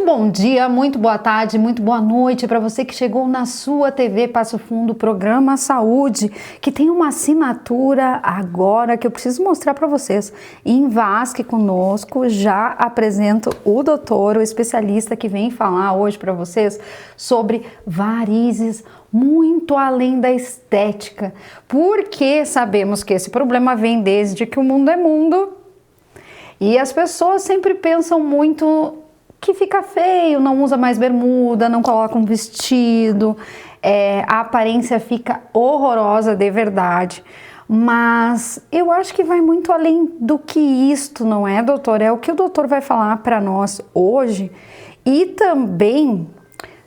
bom dia, muito boa tarde, muito boa noite para você que chegou na sua TV Passo Fundo, programa Saúde, que tem uma assinatura agora que eu preciso mostrar para vocês. Invasque conosco, já apresento o doutor, o especialista que vem falar hoje para vocês sobre varizes, muito além da estética, porque sabemos que esse problema vem desde que o mundo é mundo e as pessoas sempre pensam muito que fica feio, não usa mais bermuda, não coloca um vestido, a aparência fica horrorosa de verdade. Mas eu acho que vai muito além do que isto, não é, doutor? É o que o doutor vai falar para nós hoje. E também,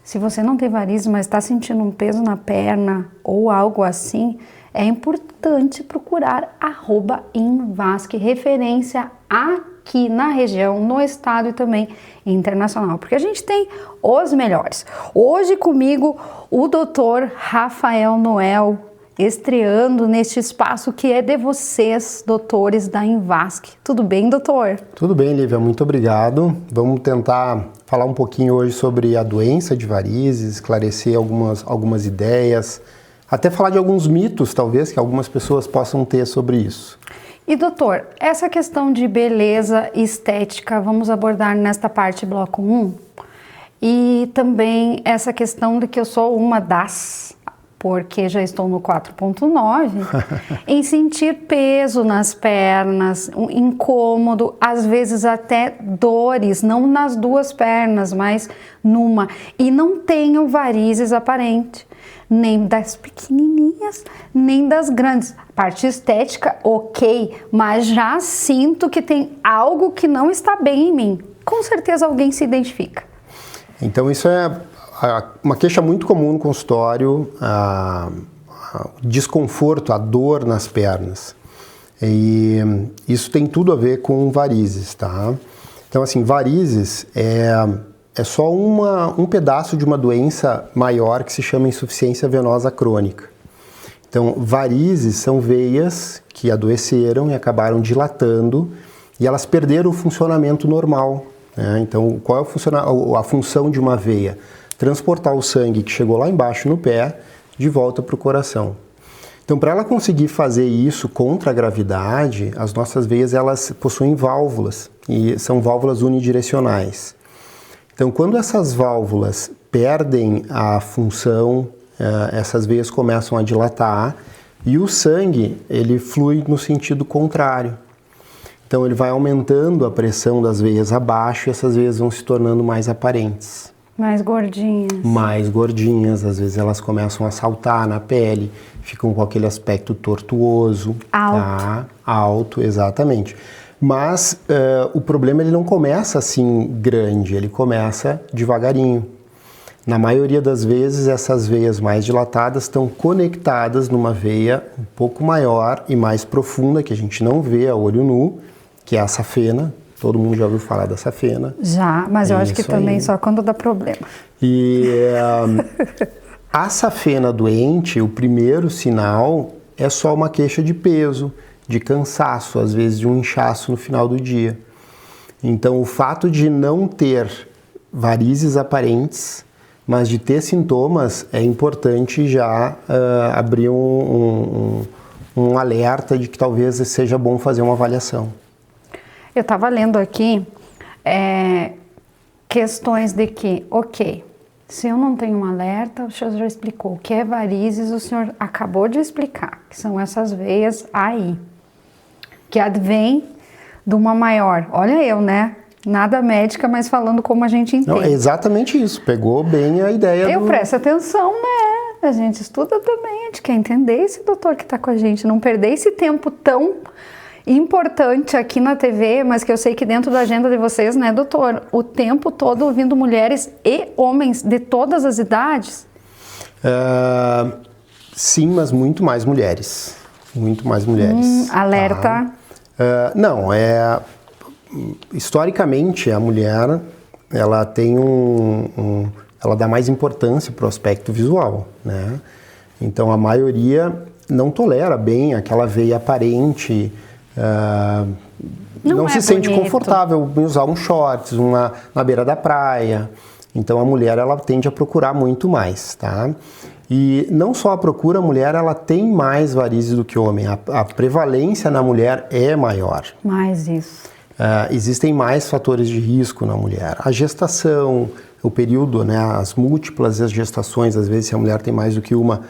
se você não tem varizes, mas está sentindo um peso na perna ou algo assim, é importante procurar @Invasque, referência aqui na região, no estado e também internacional, porque a gente tem os melhores. Hoje comigo o doutor Rafael Noel, estreando neste espaço que é de vocês, doutores da Invasque. Tudo bem, doutor? Tudo bem, Lívia, muito obrigado. Vamos tentar falar um pouquinho hoje sobre a doença de varizes, esclarecer algumas ideias, até falar de alguns mitos, talvez, que algumas pessoas possam ter sobre isso. E doutor, essa questão de beleza e estética, vamos abordar nesta parte bloco 1, e também essa questão de que eu sou uma das, porque já estou no 4.9, em sentir peso nas pernas, um incômodo, às vezes até dores, não nas duas pernas, mas numa, e não tenho varizes aparentes, nem das pequenininhas, nem das grandes. Parte estética, ok, mas já sinto que tem algo que não está bem em mim. Com certeza alguém se identifica. Então isso é uma queixa muito comum no consultório, o desconforto, a dor nas pernas. E isso tem tudo a ver com varizes, tá? Então assim, varizes é só um pedaço de uma doença maior que se chama insuficiência venosa crônica. Então, varizes são veias que adoeceram e acabaram dilatando e elas perderam o funcionamento normal, né? Então, qual é a função de uma veia? Transportar o sangue que chegou lá embaixo no pé de volta para o coração. Então, para ela conseguir fazer isso contra a gravidade, as nossas veias elas possuem válvulas e são válvulas unidirecionais. Então, quando essas válvulas perdem a função, essas veias começam a dilatar e o sangue ele flui no sentido contrário. Então, ele vai aumentando a pressão das veias abaixo e essas veias vão se tornando mais aparentes. Mais gordinhas. Mais gordinhas, às vezes elas começam a saltar na pele, ficam com aquele aspecto tortuoso. Alto. Tá? Alto, exatamente. Mas o problema ele não começa assim grande, ele começa devagarinho. Na maioria das vezes, essas veias mais dilatadas estão conectadas numa veia um pouco maior e mais profunda, que a gente não vê a olho nu, que é a safena. Todo mundo já ouviu falar da safena. Já, mas eu acho que também só quando dá problema. E a safena doente, o primeiro sinal é só uma queixa de peso, de cansaço, às vezes de um inchaço no final do dia. Então, o fato de não ter varizes aparentes, mas de ter sintomas, é importante já abrir um alerta de que talvez seja bom fazer uma avaliação. Eu estava lendo aqui questões de que, ok, se eu não tenho um alerta, o senhor já explicou o que é varizes, o senhor acabou de explicar, que são essas veias aí, que advém de uma maior. Olha eu, né? Nada médica, mas falando como a gente entende. Não, é exatamente isso. Pegou bem a ideia Eu presto atenção, né? A gente estuda também, a gente quer entender esse doutor que está com a gente, não perder esse tempo tão importante aqui na TV, mas que eu sei que dentro da agenda de vocês, né, doutor? O tempo todo ouvindo mulheres e homens de todas as idades? Sim, mas muito mais mulheres. Muito mais mulheres. Alerta. Tá? Não, historicamente a mulher ela tem ela dá mais importância para o aspecto visual, né? Então a maioria não tolera bem aquela veia aparente não se sente bonito. Confortável em usar um shorts, na beira da praia. Então a mulher ela tende a procurar muito mais, tá? E não só a procura, a mulher ela tem mais varizes do que o homem. A prevalência na mulher é maior. Mais isso. Existem mais fatores de risco na mulher. A gestação, o período, né, as múltiplas gestações, às vezes se a mulher tem mais do que uma,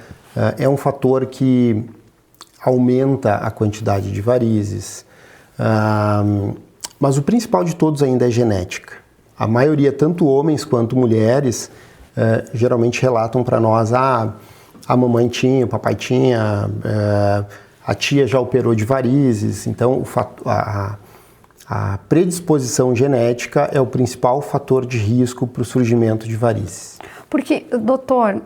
é um fator que aumenta a quantidade de varizes. Mas o principal de todos ainda é genética. A maioria, tanto homens quanto mulheres, geralmente relatam para nós, a mamãe tinha, o papai tinha, a tia já operou de varizes. Então, a predisposição genética é o principal fator de risco para o surgimento de varizes. Porque, doutor,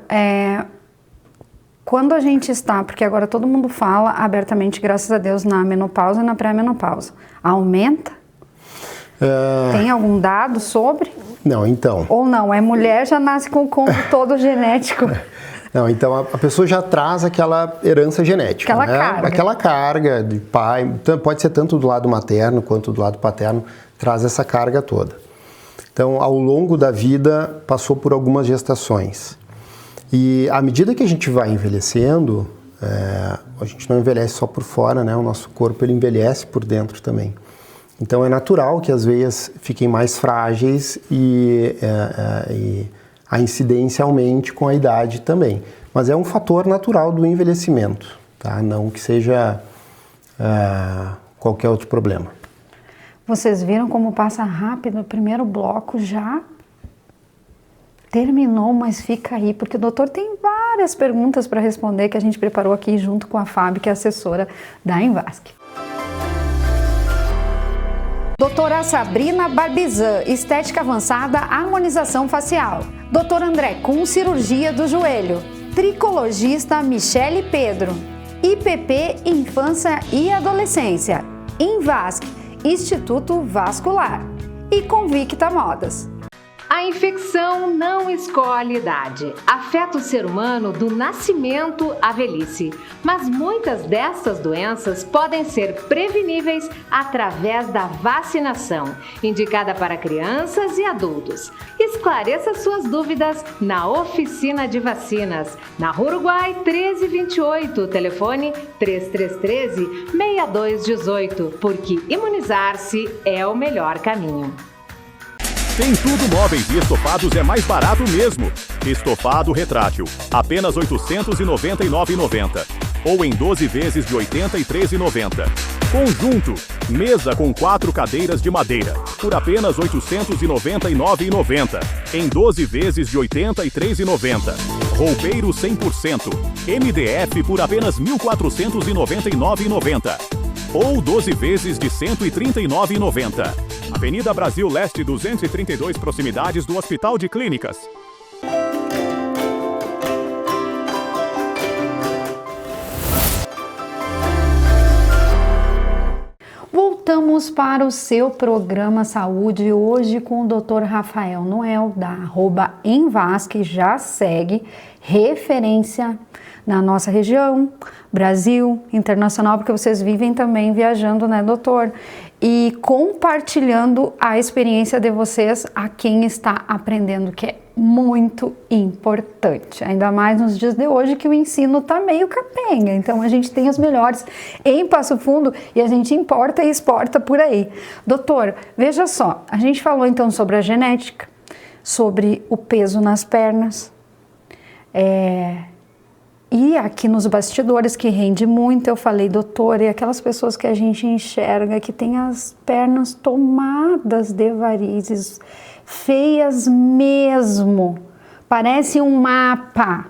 quando a gente está, porque agora todo mundo fala abertamente, graças a Deus, na menopausa e na pré-menopausa, aumenta? Tem algum dado sobre? Não, então... Ou não, mulher já nasce com o combo todo genético. Não, então a pessoa já traz aquela herança genética. Aquela carga. Aquela carga de pai, pode ser tanto do lado materno quanto do lado paterno, traz essa carga toda. Então, ao longo da vida, passou por algumas gestações. E à medida que a gente vai envelhecendo, a gente não envelhece só por fora, né? O nosso corpo ele envelhece por dentro também. Então é natural que as veias fiquem mais frágeis e a incidência aumente com a idade também. Mas é um fator natural do envelhecimento, tá? Não que seja qualquer outro problema. Vocês viram como passa rápido? O primeiro bloco já terminou, mas fica aí, porque o doutor tem várias perguntas para responder que a gente preparou aqui junto com a Fábio, que é assessora da Envasc. Doutora Sabrina Barbizan, estética avançada, harmonização facial. Doutor André Kuhn, cirurgia do joelho. Tricologista Michele Pedro. IPP, infância e adolescência. Envasc, Instituto Vascular. E Convicta Modas. A infecção não escolhe idade, afeta o ser humano do nascimento à velhice, mas muitas dessas doenças podem ser preveníveis através da vacinação, indicada para crianças e adultos. Esclareça suas dúvidas na Oficina de Vacinas, na Uruguai 1328, telefone 3313-6218, porque imunizar-se é o melhor caminho. Tem Tudo Móveis e Estofados é mais barato mesmo. Estofado retrátil, apenas R$ 899,90. Ou em 12 vezes de R$ 83,90. Conjunto, mesa com 4 cadeiras de madeira, por apenas R$ 899,90. Em 12 vezes de R$ 83,90. Roupeiro 100%, MDF por apenas R$ 1.499,90. Ou 12 vezes de R$ 139,90. Avenida Brasil Leste 232, proximidades do Hospital de Clínicas. Voltamos para o seu programa Saúde, hoje com o Dr. Rafael Noel, da @Envasc, já segue, referência na nossa região, Brasil, internacional, porque vocês vivem também viajando, né, doutor? E compartilhando a experiência de vocês a quem está aprendendo, que é muito importante, ainda mais nos dias de hoje que o ensino tá meio capenga, então a gente tem os melhores em Passo Fundo e a gente importa e exporta por aí. Doutor, veja só, a gente falou então sobre a genética, sobre o peso nas pernas, e aqui nos bastidores, que rende muito, eu falei, doutor, e aquelas pessoas que a gente enxerga que tem as pernas tomadas de varizes, feias mesmo, parece um mapa,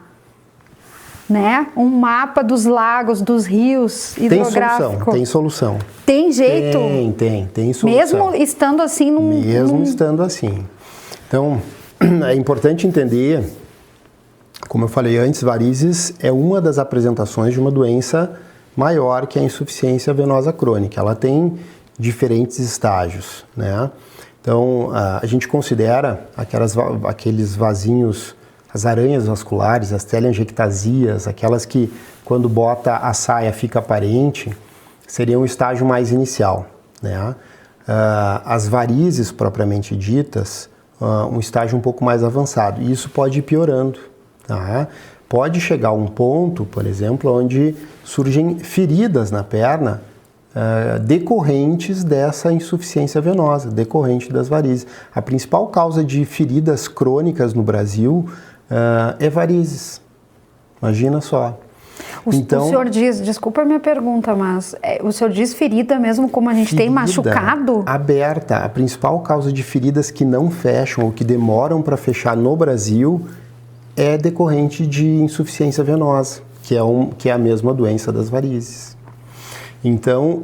né? Um mapa dos lagos, dos rios hidrográficos. Tem solução. Tem jeito? Tem solução. Mesmo estando assim estando assim. Então, é importante entender, como eu falei antes, varizes é uma das apresentações de uma doença maior que a insuficiência venosa crônica. Ela tem diferentes estágios, né? Então, a gente considera aqueles vasinhos, as aranhas vasculares, as telangiectasias, aquelas que quando bota a saia fica aparente, seria um estágio mais inicial, né? as varizes propriamente ditas, um estágio um pouco mais avançado. E isso pode ir piorando. Tá? Pode chegar a um ponto, por exemplo, onde surgem feridas na perna decorrentes dessa insuficiência venosa, decorrente das varizes. A principal causa de feridas crônicas no Brasil é varizes. Imagina só. O senhor diz, desculpa a minha pergunta, mas o senhor diz ferida mesmo como a gente tem machucado? Aberta. A principal causa de feridas que não fecham ou que demoram para fechar no Brasil é decorrente de insuficiência venosa, que é a mesma doença das varizes. Então,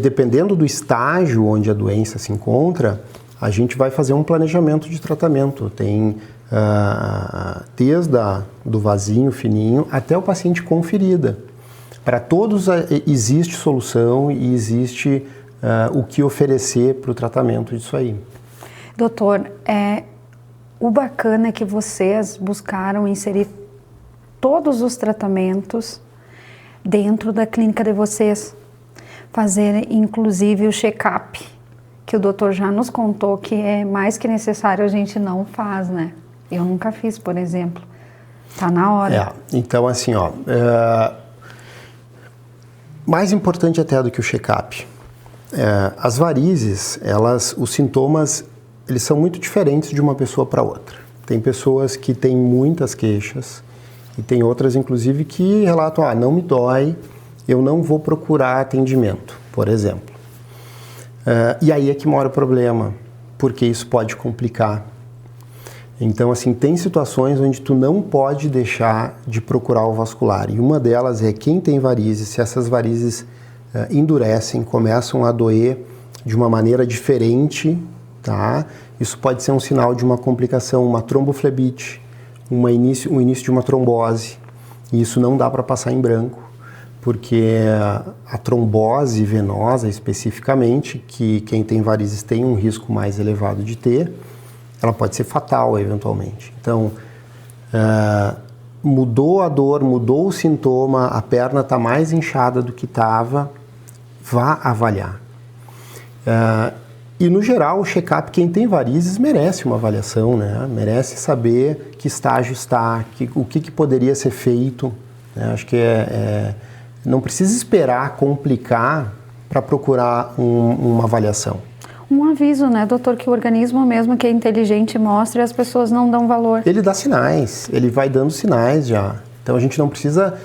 dependendo do estágio onde a doença se encontra, a gente vai fazer um planejamento de tratamento. Tem desde do vasinho fininho até o paciente com ferida. Para todos existe solução e existe o que oferecer para o tratamento disso aí. Doutor, o bacana é que vocês buscaram inserir todos os tratamentos dentro da clínica de vocês, fazer inclusive o check-up, que o doutor já nos contou que é mais que necessário, a gente não faz, né? Eu nunca fiz, por exemplo. Tá na hora. Então assim, mais importante até do que o check-up, as varizes, os sintomas, eles são muito diferentes de uma pessoa para outra. Tem pessoas que têm muitas queixas e tem outras, inclusive, que relatam, não me dói, eu não vou procurar atendimento, por exemplo. E aí é que mora o problema, porque isso pode complicar. Então, assim, tem situações onde tu não pode deixar de procurar o vascular. E uma delas é quem tem varizes, se essas varizes endurecem, começam a doer de uma maneira diferente, tá? Isso pode ser um sinal de uma complicação, uma tromboflebite, um início de uma trombose. E isso não dá para passar em branco, porque a trombose venosa especificamente, que quem tem varizes tem um risco mais elevado de ter, ela pode ser fatal eventualmente. Então, mudou a dor, mudou o sintoma, a perna está mais inchada do que estava, vá avaliar. E no geral, o check-up, quem tem varizes merece uma avaliação, né? Merece saber que estágio está, o que poderia ser feito, né? Acho que não precisa esperar complicar para procurar uma avaliação. Um aviso, né, doutor, que o organismo mesmo que é inteligente mostra e as pessoas não dão valor. Ele dá sinais, ele vai dando sinais já. Então a gente não precisa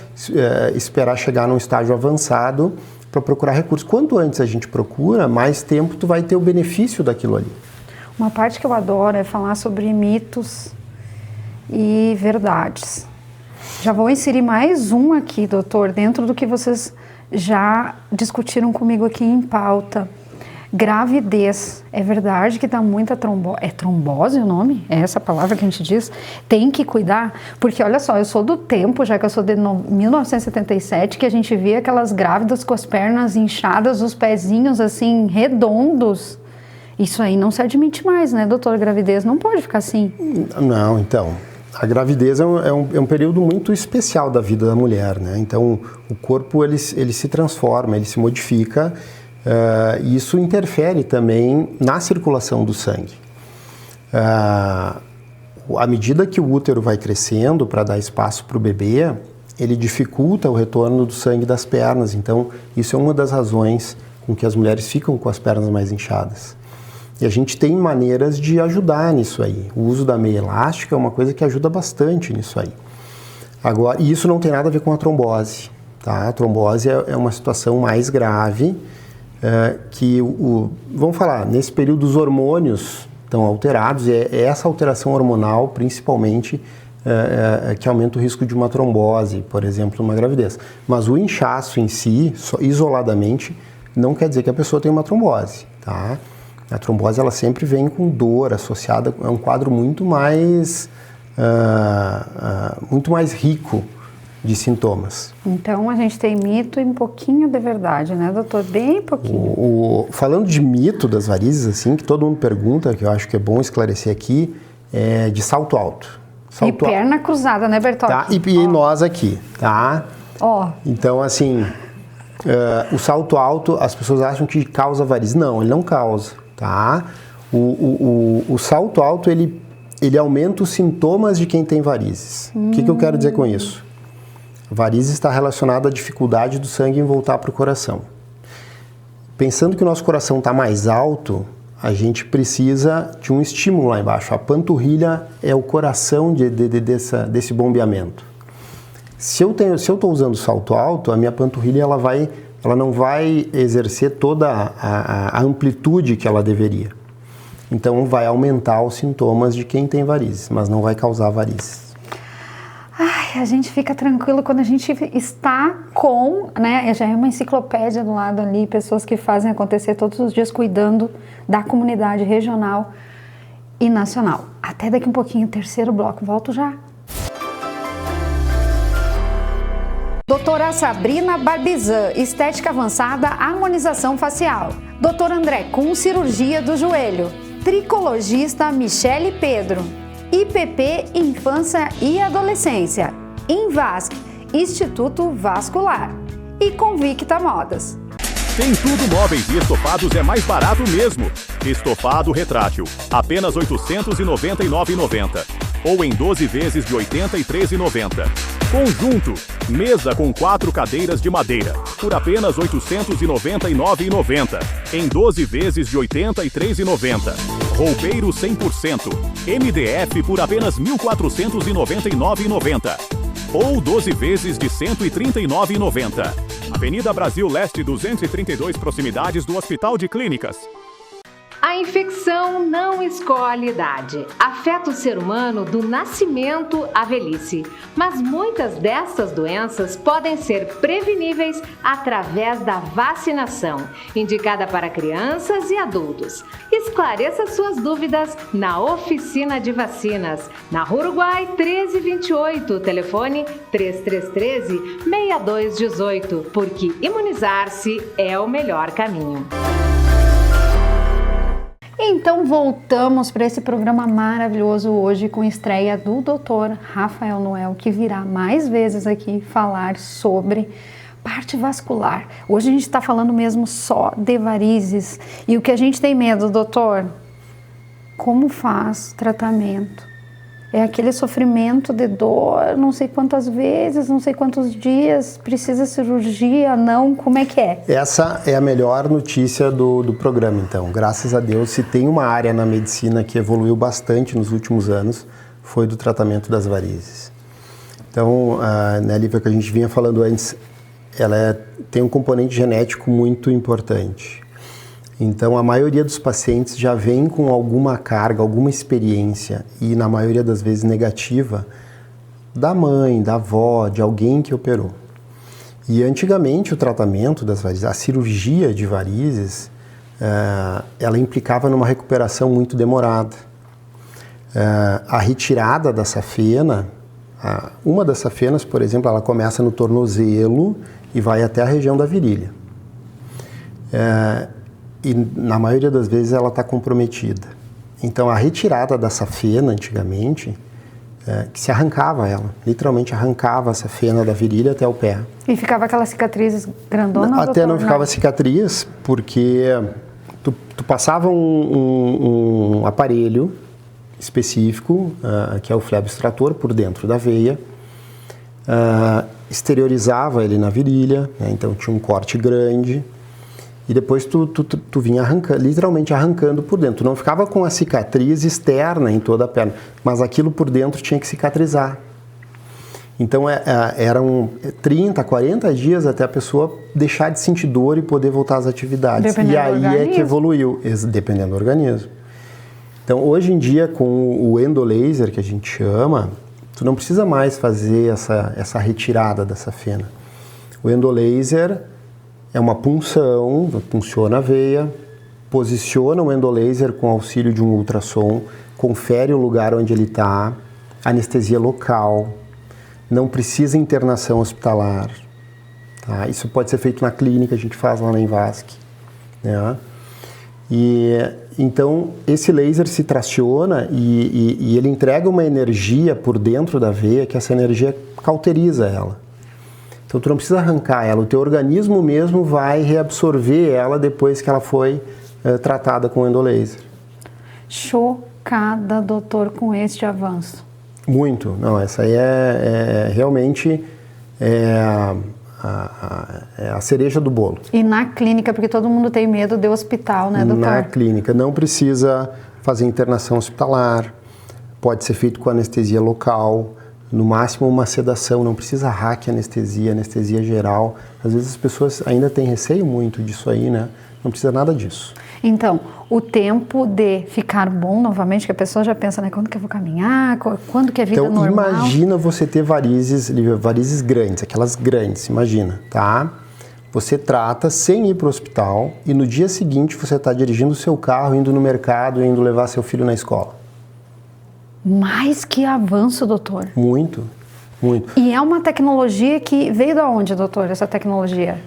esperar chegar num estágio avançado para procurar recursos. Quanto antes a gente procura, mais tempo tu vai ter o benefício daquilo ali. Uma parte que eu adoro é falar sobre mitos e verdades. Já vou inserir mais um aqui, doutor, dentro do que vocês já discutiram comigo aqui em pauta. Gravidez. É verdade que dá muita trombose. É trombose o nome? É essa palavra que a gente diz? Tem que cuidar? Porque olha só, eu sou do tempo, já que eu sou de 1977, que a gente via aquelas grávidas com as pernas inchadas, os pezinhos assim, redondos. Isso aí não se admite mais, né, doutor? A gravidez não pode ficar assim. Não, então. A gravidez é um período muito especial da vida da mulher, né? Então, o corpo ele se transforma, ele se modifica. E isso interfere também na circulação do sangue. À medida que o útero vai crescendo para dar espaço para o bebê, ele dificulta o retorno do sangue das pernas. Então, isso é uma das razões com que as mulheres ficam com as pernas mais inchadas. E a gente tem maneiras de ajudar nisso aí. O uso da meia elástica é uma coisa que ajuda bastante nisso aí. Agora, e isso não tem nada a ver com a trombose, tá? A trombose é uma situação mais grave, vamos falar, nesse período os hormônios estão alterados, e é essa alteração hormonal, principalmente, que aumenta o risco de uma trombose, por exemplo, numa gravidez. Mas o inchaço em si, isoladamente, não quer dizer que a pessoa tem uma trombose, tá? A trombose, ela sempre vem com dor associada, é um quadro muito mais rico de sintomas. Então, a gente tem mito e um pouquinho de verdade, né, doutor? Bem pouquinho. Falando de mito das varizes, assim, que todo mundo pergunta, que eu acho que é bom esclarecer aqui, é de salto alto. Salto perna cruzada, né, Bertolli? Tá? E nós aqui, tá? Ó. Então, assim, O salto alto, as pessoas acham que causa varizes. Não, ele não causa, tá? O salto alto, ele aumenta os sintomas de quem tem varizes. O que eu quero dizer com isso? Varizes está relacionada à dificuldade do sangue em voltar para o coração. Pensando que o nosso coração está mais alto, a gente precisa de um estímulo lá embaixo. A panturrilha é o coração desse bombeamento. Se eu estou usando salto alto, a minha panturrilha ela não vai exercer toda a amplitude que ela deveria. Então vai aumentar os sintomas de quem tem varizes, mas não vai causar varizes. Ai, a gente fica tranquilo quando a gente está com, né, já é uma enciclopédia do lado ali, pessoas que fazem acontecer todos os dias cuidando da comunidade regional e nacional. Até daqui um pouquinho, terceiro bloco, volto já. Doutora Sabrina Barbizan, estética avançada, harmonização facial. Doutor André Kuhn, cirurgia do joelho. Tricologista Michele Pedro. IPP, Infância e Adolescência. Invasc, Instituto Vascular. E Convicta Modas. Tem Tudo Móveis e Estofados é mais barato mesmo. Estofado retrátil, apenas R$ 899,90. Ou em 12 vezes de R$ 83,90. Conjunto, mesa com 4 cadeiras de madeira, por apenas R$ 899,90. Em 12 vezes de R$ 83,90. Roupeiro 100%, MDF por apenas R$ 1.499,90. Ou 12 vezes de R$ 139,90. Avenida Brasil Leste 232, proximidades do Hospital de Clínicas. A infecção não escolhe idade. Afeta o ser humano do nascimento à velhice. Mas muitas dessas doenças podem ser preveníveis através da vacinação, indicada para crianças e adultos. Esclareça suas dúvidas na Oficina de Vacinas, na Uruguai 1328, telefone 3313-6218, porque imunizar-se é o melhor caminho. Então voltamos para esse programa maravilhoso hoje com estreia do Dr. Rafael Noel, que virá mais vezes aqui falar sobre parte vascular. Hoje a gente está falando mesmo só de varizes. E o que a gente tem medo, doutor, como faz tratamento? É aquele sofrimento de dor, não sei quantas vezes, não sei quantos dias, precisa cirurgia, não, como é que é? Essa é a melhor notícia do programa, então. Graças a Deus, se tem uma área na medicina que evoluiu bastante nos últimos anos, foi do tratamento das varizes. Então, né, Lívia, que a gente vinha falando antes, ela tem um componente genético muito importante. Então, a maioria dos pacientes já vem com alguma carga, alguma experiência, e na maioria das vezes negativa, da mãe, da avó, de alguém que operou. E antigamente o tratamento das varizes, a cirurgia de varizes, ela implicava numa recuperação muito demorada. A retirada da safena, uma das safenas, por exemplo, ela começa no tornozelo e vai até a região da virilha. E na maioria das vezes ela está comprometida. Então a retirada da safena antigamente, que se arrancava ela, literalmente arrancava a safena da virilha até o pé. E ficava aquelas cicatrizes grandonas? Até doutor, não ficava cicatriz, porque tu passava um aparelho específico, que é o flebo extrator, por dentro da veia, exteriorizava ele na virilha, né? Então tinha um corte grande, e depois tu vinha arrancando, literalmente arrancando por dentro. Tu não ficava com a cicatriz externa em toda a perna, mas aquilo por dentro tinha que cicatrizar. Então eram 30, 40 dias até a pessoa deixar de sentir dor e poder voltar às atividades. Dependendo e aí é que evoluiu, dependendo do organismo. Então hoje em dia, com o endolaser, que a gente chama, tu não precisa mais fazer essa retirada da safena. O endolaser é uma punção, punciona a veia, posiciona o endolaser com auxílio de um ultrassom, confere o lugar onde ele está, anestesia local, não precisa internação hospitalar. Tá? Isso pode ser feito na clínica, a gente faz lá na Invasc. Né? E então esse laser se traciona e ele entrega uma energia por dentro da veia que essa energia cauteriza ela. Então tu não precisa arrancar ela, o teu organismo mesmo vai reabsorver ela depois que ela foi tratada com endolaser. Chocada, doutor, com este avanço. Muito, não, essa aí realmente a cereja do bolo. E na clínica, porque todo mundo tem medo de hospital, né, doutor? Na clínica, não precisa fazer internação hospitalar, pode ser feito com anestesia local, no máximo uma sedação, não precisa anestesia geral. Às vezes as pessoas ainda têm receio muito disso aí, né? Não precisa nada disso. Então, o tempo de ficar bom novamente, que a pessoa já pensa, né, quando que eu vou caminhar, quando que é vida normal? Então, imagina você ter varizes grandes, aquelas grandes, imagina, tá? Você trata sem ir para o hospital e no dia seguinte você está dirigindo o seu carro, indo no mercado, indo levar seu filho na escola. Mas que avanço, doutor. Muito, muito. E é uma tecnologia que veio de onde, doutor, essa tecnologia?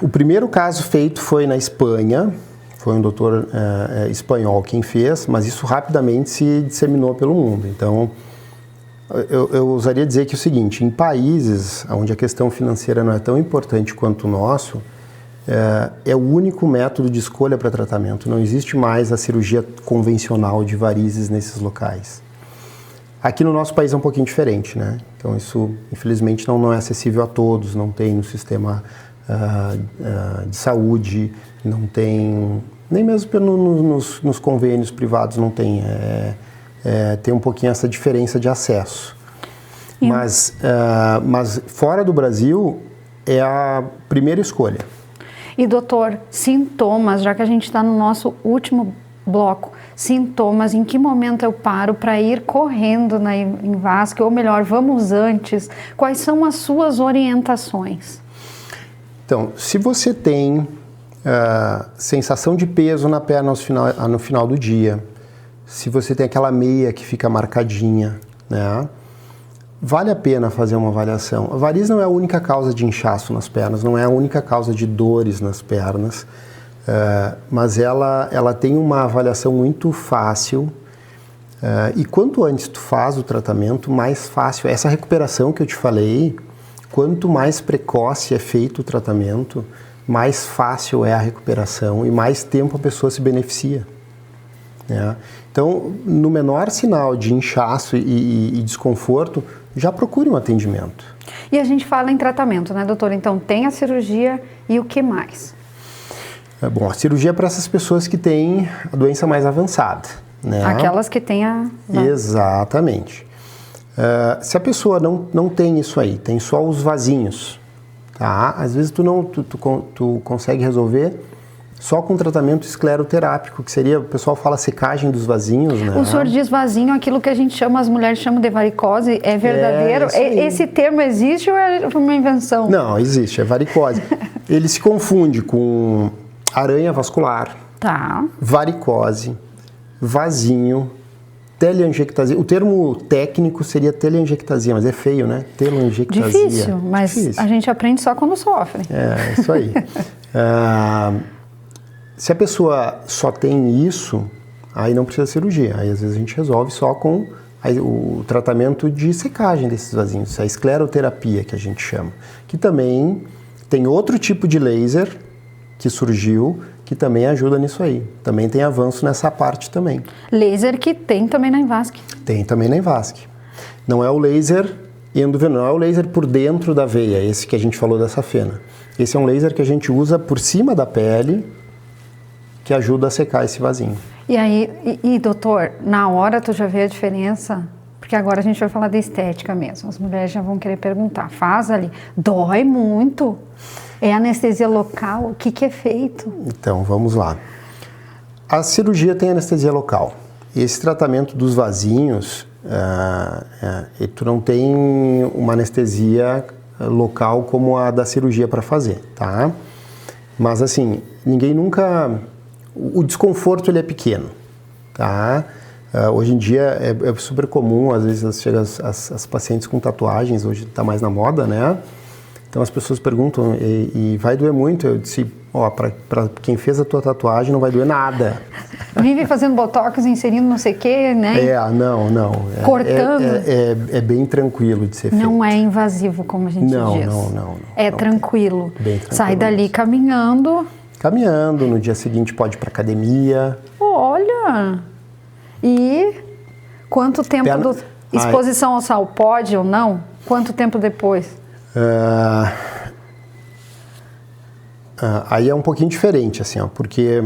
O primeiro caso feito foi na Espanha, foi um doutor espanhol quem fez, mas isso rapidamente se disseminou pelo mundo. Então, eu ousaria dizer que é o seguinte, em países onde a questão financeira não é tão importante quanto o nosso, é o único método de escolha para tratamento. Não existe mais a cirurgia convencional de varizes nesses locais. Aqui no nosso país é um pouquinho diferente, né? Então isso, infelizmente, não é acessível a todos, não tem no sistema de saúde, não tem, nem mesmo nos convênios privados não tem. Tem um pouquinho essa diferença de acesso. Mas fora do Brasil é a primeira escolha. E doutor, sintomas, já que a gente está no nosso último bloco, sintomas, em que momento eu paro para ir correndo na Invasc, ou melhor, vamos antes, quais são as suas orientações? Então, se você tem sensação de peso na perna no final do dia, se você tem aquela meia que fica marcadinha, né? Vale a pena fazer uma avaliação. A variz não é a única causa de inchaço nas pernas, não é a única causa de dores nas pernas, mas ela tem uma avaliação muito fácil e quanto antes tu faz o tratamento, mais fácil. Essa recuperação que eu te falei, quanto mais precoce é feito o tratamento, mais fácil é a recuperação e mais tempo a pessoa se beneficia. Né? Então, no menor sinal de inchaço e desconforto, já procure um atendimento. E a gente fala em tratamento, né, doutor? Então, tem a cirurgia e o que mais? Bom, a cirurgia é para essas pessoas que têm a doença mais avançada. Né? Aquelas que têm a... Exatamente. Se a pessoa não tem isso aí, tem só os vasinhos, tá? Às vezes tu consegue resolver só com tratamento escleroterápico, que seria, o pessoal fala secagem dos vasinhos, né? O senhor diz vasinho, aquilo que a gente chama, as mulheres chamam de varicose, é verdadeiro? Esse termo existe ou é uma invenção? Não, existe, é varicose. Ele se confunde com aranha vascular, tá, varicose, vasinho, teleangiectasia. O termo técnico seria teleangiectasia, mas é feio, né? Teleangiectasia. Difícil, mas difícil. A gente aprende só quando sofre. É, isso aí. Se a pessoa só tem isso, aí não precisa de cirurgia. Aí às vezes a gente resolve só com o tratamento de secagem desses vasinhos, a escleroterapia que a gente chama. Que também tem outro tipo de laser que surgiu, que também ajuda nisso aí. Também tem avanço nessa parte também. Laser que tem também na Invasc. Tem também na Invasc. Não é o laser endovenoso, não é o laser por dentro da veia, esse que a gente falou da safena. Esse é um laser que a gente usa por cima da pele, que ajuda a secar esse vasinho. E aí, doutor, na hora tu já vê a diferença? Porque agora a gente vai falar de estética mesmo. As mulheres já vão querer perguntar. Faz ali. Dói muito? É anestesia local? O que é feito? Então, vamos lá. A cirurgia tem anestesia local. Esse tratamento dos vasinhos, tu não tem uma anestesia local como a da cirurgia para fazer, tá? Mas assim, ninguém nunca... O desconforto ele é pequeno, tá? Hoje em dia é super comum, às vezes chegam as pacientes com tatuagens, hoje está mais na moda, né? Então as pessoas perguntam, e vai doer muito? Eu disse, para quem fez a tua tatuagem não vai doer nada. Vive fazendo botox, inserindo não sei o quê, né? Não. Cortando. É bem tranquilo de ser feito. Não é invasivo, como a gente diz. Não. É tranquilo. Bem tranquilo. Sai dali caminhando. Caminhando, no dia seguinte pode ir pra academia. Olha! E quanto tempo exposição ao sol pode ou não? Quanto tempo depois? Aí é um pouquinho diferente, assim, ó, porque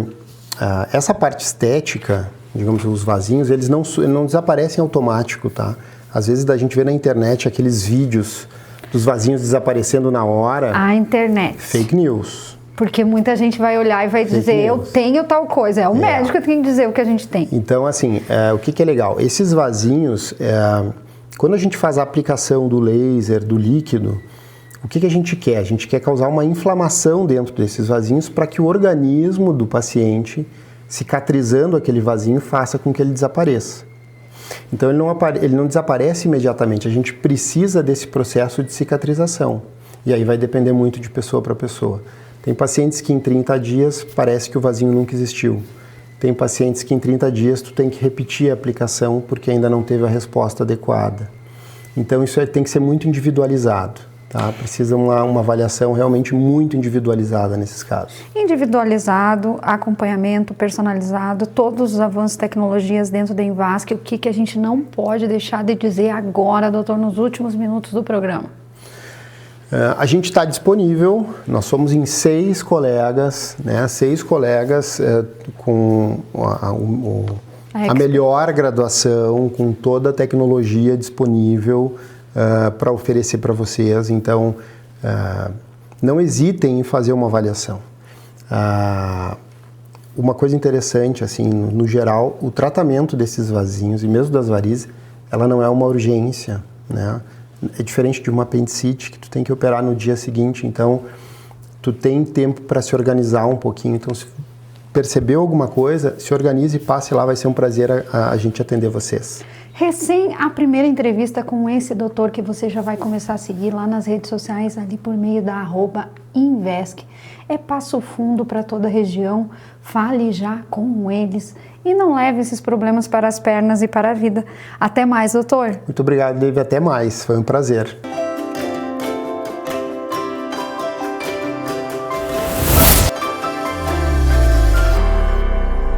essa parte estética, digamos, os vasinhos, eles não desaparecem automático, tá? Às vezes a gente vê na internet aqueles vídeos dos vasinhos desaparecendo na hora. A internet. Fake news. Porque muita gente vai olhar e vai dizer, eu tenho tal coisa. É o médico que tem que dizer o que a gente tem. Então, assim, o que é legal? Esses vasinhos, quando a gente faz a aplicação do laser, do líquido, o que a gente quer? A gente quer causar uma inflamação dentro desses vasinhos para que o organismo do paciente, cicatrizando aquele vasinho, faça com que ele desapareça. Então, ele não desaparece imediatamente. A gente precisa desse processo de cicatrização. E aí vai depender muito de pessoa para pessoa. Tem pacientes que em 30 dias parece que o vasinho nunca existiu. Tem pacientes que em 30 dias tu tem que repetir a aplicação porque ainda não teve a resposta adequada. Então isso tem que ser muito individualizado, tá? Precisa uma avaliação realmente muito individualizada nesses casos. Individualizado, acompanhamento personalizado, todos os avanços tecnologias dentro da Envasc. O que a gente não pode deixar de dizer agora, doutor, nos últimos minutos do programa? A gente está disponível, nós somos em 6 colegas, né? 6 colegas com a melhor graduação, com toda a tecnologia disponível para oferecer para vocês. Então, não hesitem em fazer uma avaliação. Uma coisa interessante, assim, no geral, o tratamento desses vasinhos e mesmo das varizes, ela não é uma urgência, né? É diferente de uma apendicite que tu tem que operar no dia seguinte, então tu tem tempo para se organizar um pouquinho. Então, se percebeu alguma coisa, se organize e passe lá, vai ser um prazer a gente atender vocês. Recém a primeira entrevista com esse doutor que você já vai começar a seguir lá nas redes sociais, ali por meio da @Envasc. É Passo Fundo para toda a região, fale já com eles e não leve esses problemas para as pernas e para a vida. Até mais, doutor. Muito obrigado, David. Até mais. Foi um prazer.